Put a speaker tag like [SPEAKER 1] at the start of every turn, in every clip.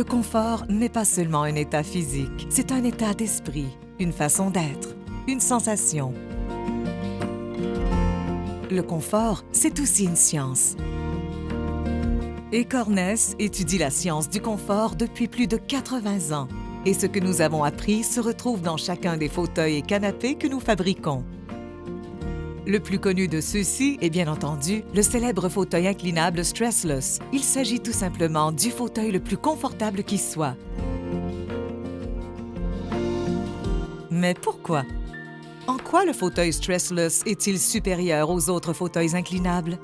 [SPEAKER 1] Le confort n'est pas seulement un état physique, c'est un état d'esprit, une façon d'être, une sensation. Le confort, c'est aussi une science. Ecornes étudie la science du confort depuis plus de 80 ans. Et ce que nous avons appris se retrouve dans chacun des fauteuils et canapés que nous fabriquons. Le plus connu de ceux-ci est bien entendu le célèbre fauteuil inclinable Stressless. Il s'agit tout simplement du fauteuil le plus confortable qui soit. Mais pourquoi? En quoi le fauteuil Stressless est-il supérieur aux autres fauteuils inclinables?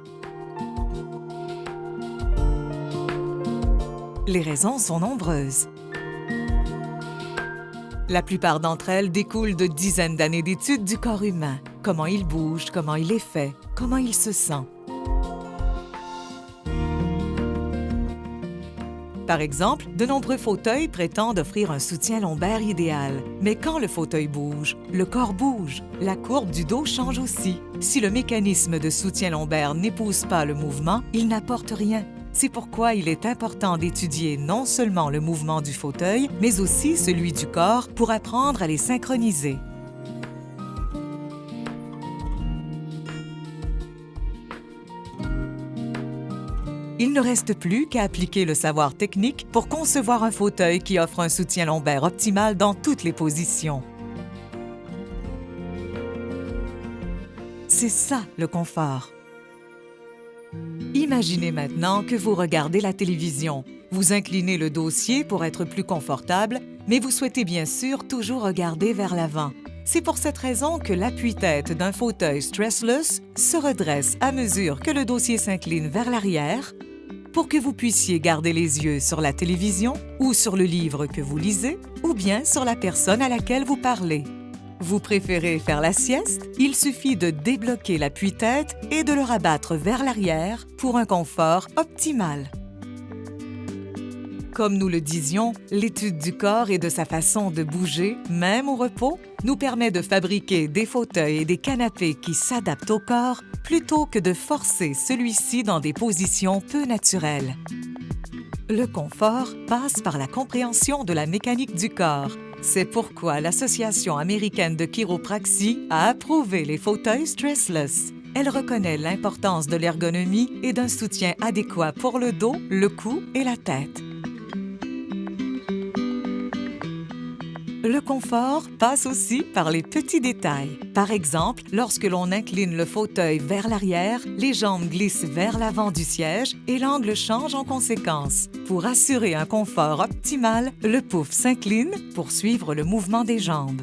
[SPEAKER 1] Les raisons sont nombreuses. La plupart d'entre elles découlent de dizaines d'années d'études du corps humain. Comment il bouge, comment il est fait, comment il se sent. Par exemple, de nombreux fauteuils prétendent offrir un soutien lombaire idéal. Mais quand le fauteuil bouge, le corps bouge. La courbe du dos change aussi. Si le mécanisme de soutien lombaire n'épouse pas le mouvement, il n'apporte rien. C'est pourquoi il est important d'étudier non seulement le mouvement du fauteuil, mais aussi celui du corps pour apprendre à les synchroniser. Il ne reste plus qu'à appliquer le savoir technique pour concevoir un fauteuil qui offre un soutien lombaire optimal dans toutes les positions. C'est ça, le confort. Imaginez maintenant que vous regardez la télévision. Vous inclinez le dossier pour être plus confortable, mais vous souhaitez bien sûr toujours regarder vers l'avant. C'est pour cette raison que l'appui-tête d'un fauteuil Stressless se redresse à mesure que le dossier s'incline vers l'arrière pour que vous puissiez garder les yeux sur la télévision ou sur le livre que vous lisez ou bien sur la personne à laquelle vous parlez. Vous préférez faire la sieste? Il suffit de débloquer l'appui-tête et de le rabattre vers l'arrière pour un confort optimal. Comme nous le disions, l'étude du corps et de sa façon de bouger, même au repos, nous permet de fabriquer des fauteuils et des canapés qui s'adaptent au corps plutôt que de forcer celui-ci dans des positions peu naturelles. Le confort passe par la compréhension de la mécanique du corps. C'est pourquoi l'Association américaine de chiropraxie a approuvé les fauteuils Stressless. Elle reconnaît l'importance de l'ergonomie et d'un soutien adéquat pour le dos, le cou et la tête. Le confort passe aussi par les petits détails. Par exemple, lorsque l'on incline le fauteuil vers l'arrière, les jambes glissent vers l'avant du siège et l'angle change en conséquence. Pour assurer un confort optimal, le pouf s'incline pour suivre le mouvement des jambes.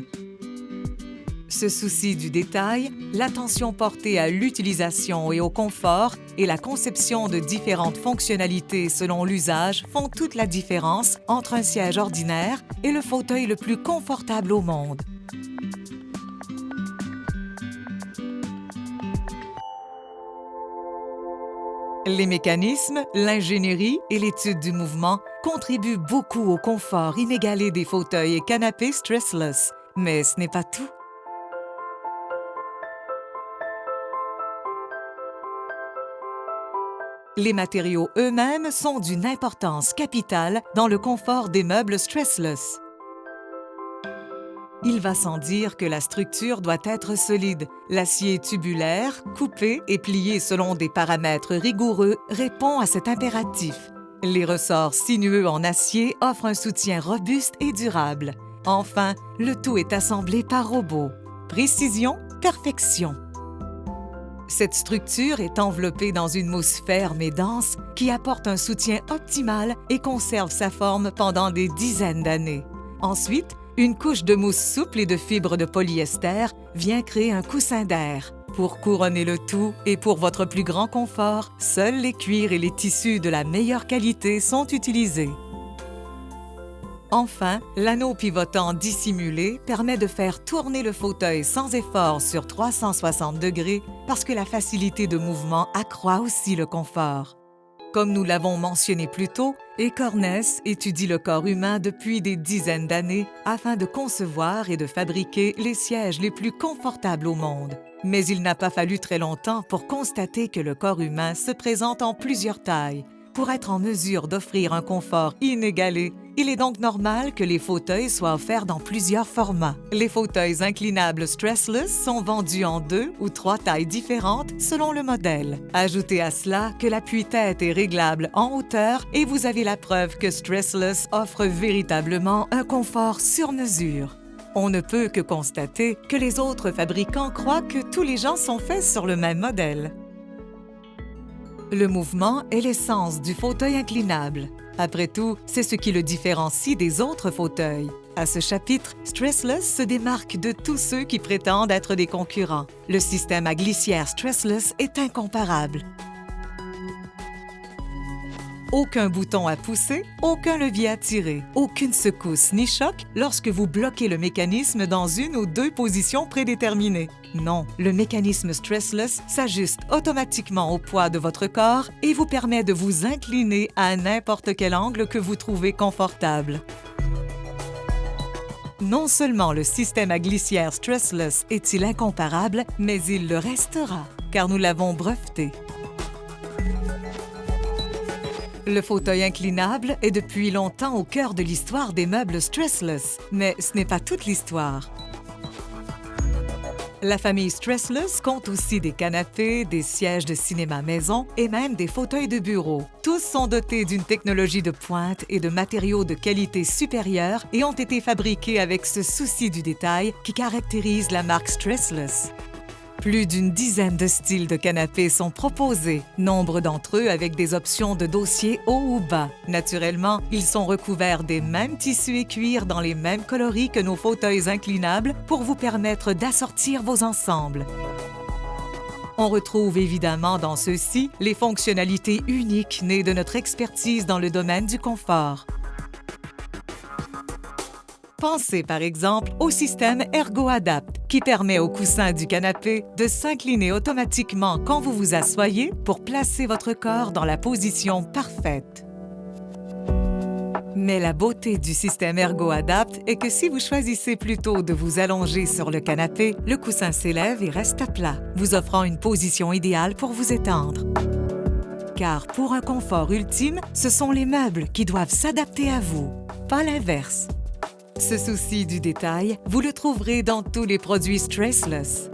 [SPEAKER 1] Ce souci du détail, l'attention portée à l'utilisation et au confort et la conception de différentes fonctionnalités selon l'usage font toute la différence entre un siège ordinaire et le fauteuil le plus confortable au monde. Les mécanismes, l'ingénierie et l'étude du mouvement contribuent beaucoup au confort inégalé des fauteuils et canapés Stressless. Mais ce n'est pas tout. Les matériaux eux-mêmes sont d'une importance capitale dans le confort des meubles Stressless. Il va sans dire que la structure doit être solide. L'acier tubulaire, coupé et plié selon des paramètres rigoureux, répond à cet impératif. Les ressorts sinueux en acier offrent un soutien robuste et durable. Enfin, le tout est assemblé par robot. Précision, perfection. Cette structure est enveloppée dans une mousse ferme et dense qui apporte un soutien optimal et conserve sa forme pendant des dizaines d'années. Ensuite, une couche de mousse souple et de fibres de polyester vient créer un coussin d'air. Pour couronner le tout et pour votre plus grand confort, seuls les cuirs et les tissus de la meilleure qualité sont utilisés. Enfin, l'anneau pivotant dissimulé permet de faire tourner le fauteuil sans effort sur 360 degrés parce que la facilité de mouvement accroît aussi le confort. Comme nous l'avons mentionné plus tôt, Ecornes étudie le corps humain depuis des dizaines d'années afin de concevoir et de fabriquer les sièges les plus confortables au monde. Mais il n'a pas fallu très longtemps pour constater que le corps humain se présente en plusieurs tailles. Pour être en mesure d'offrir un confort inégalé, Il est donc normal que les fauteuils soient offerts dans plusieurs formats. Les fauteuils inclinables Stressless sont vendus en 2 ou 3 tailles différentes selon le modèle. Ajoutez à cela que l'appui-tête est réglable en hauteur et vous avez la preuve que Stressless offre véritablement un confort sur mesure. On ne peut que constater que les autres fabricants croient que tous les gens sont faits sur le même modèle. Le mouvement est l'essence du fauteuil inclinable. Après tout, c'est ce qui le différencie des autres fauteuils. À ce chapitre, Stressless se démarque de tous ceux qui prétendent être des concurrents. Le système à glissière Stressless est incomparable. Aucun bouton à pousser, aucun levier à tirer, aucune secousse ni choc lorsque vous bloquez le mécanisme dans une ou 2 positions prédéterminées. Non, le mécanisme Stressless s'ajuste automatiquement au poids de votre corps et vous permet de vous incliner à n'importe quel angle que vous trouvez confortable. Non seulement le système à glissière Stressless est-il incomparable, mais il le restera, car nous l'avons breveté. Le fauteuil inclinable est depuis longtemps au cœur de l'histoire des meubles Stressless, mais ce n'est pas toute l'histoire. La famille Stressless compte aussi des canapés, des sièges de cinéma maison et même des fauteuils de bureau. Tous sont dotés d'une technologie de pointe et de matériaux de qualité supérieure et ont été fabriqués avec ce souci du détail qui caractérise la marque Stressless. Plus d'une dizaine de styles de canapés sont proposés, nombre d'entre eux avec des options de dossier haut ou bas. Naturellement, ils sont recouverts des mêmes tissus et cuirs dans les mêmes coloris que nos fauteuils inclinables pour vous permettre d'assortir vos ensembles. On retrouve évidemment dans ceux-ci les fonctionnalités uniques nées de notre expertise dans le domaine du confort. Pensez par exemple au système ErgoAdapt qui permet au coussin du canapé de s'incliner automatiquement quand vous vous asseyez pour placer votre corps dans la position parfaite. Mais la beauté du système ErgoAdapt est que si vous choisissez plutôt de vous allonger sur le canapé, le coussin s'élève et reste à plat, vous offrant une position idéale pour vous étendre. Car pour un confort ultime, ce sont les meubles qui doivent s'adapter à vous, pas l'inverse. Ce souci du détail, vous le trouverez dans tous les produits Stressless.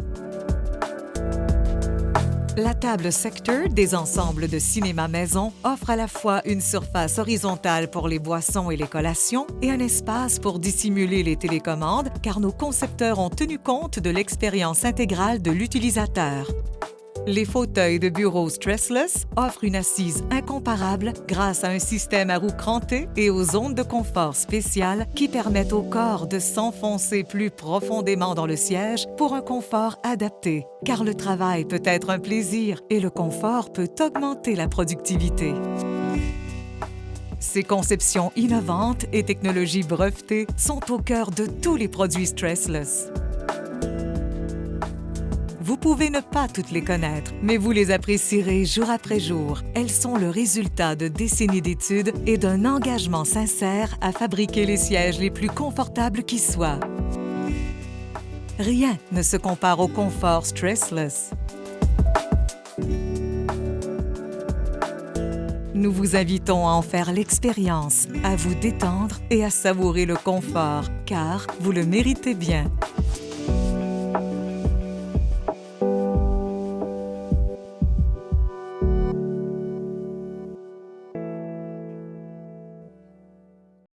[SPEAKER 1] La table Sector des ensembles de cinéma maison offre à la fois une surface horizontale pour les boissons et les collations et un espace pour dissimuler les télécommandes car nos concepteurs ont tenu compte de l'expérience intégrale de l'utilisateur. Les fauteuils de bureau Stressless offrent une assise incomparable grâce à un système à roues crantées et aux zones de confort spéciales qui permettent au corps de s'enfoncer plus profondément dans le siège pour un confort adapté, car le travail peut être un plaisir et le confort peut augmenter la productivité. Ces conceptions innovantes et technologies brevetées sont au cœur de tous les produits Stressless. Vous pouvez ne pas toutes les connaître, mais vous les apprécierez jour après jour. Elles sont le résultat de décennies d'études et d'un engagement sincère à fabriquer les sièges les plus confortables qui soient. Rien ne se compare au confort Stressless. Nous vous invitons à en faire l'expérience, à vous détendre et à savourer le confort, car vous le méritez bien.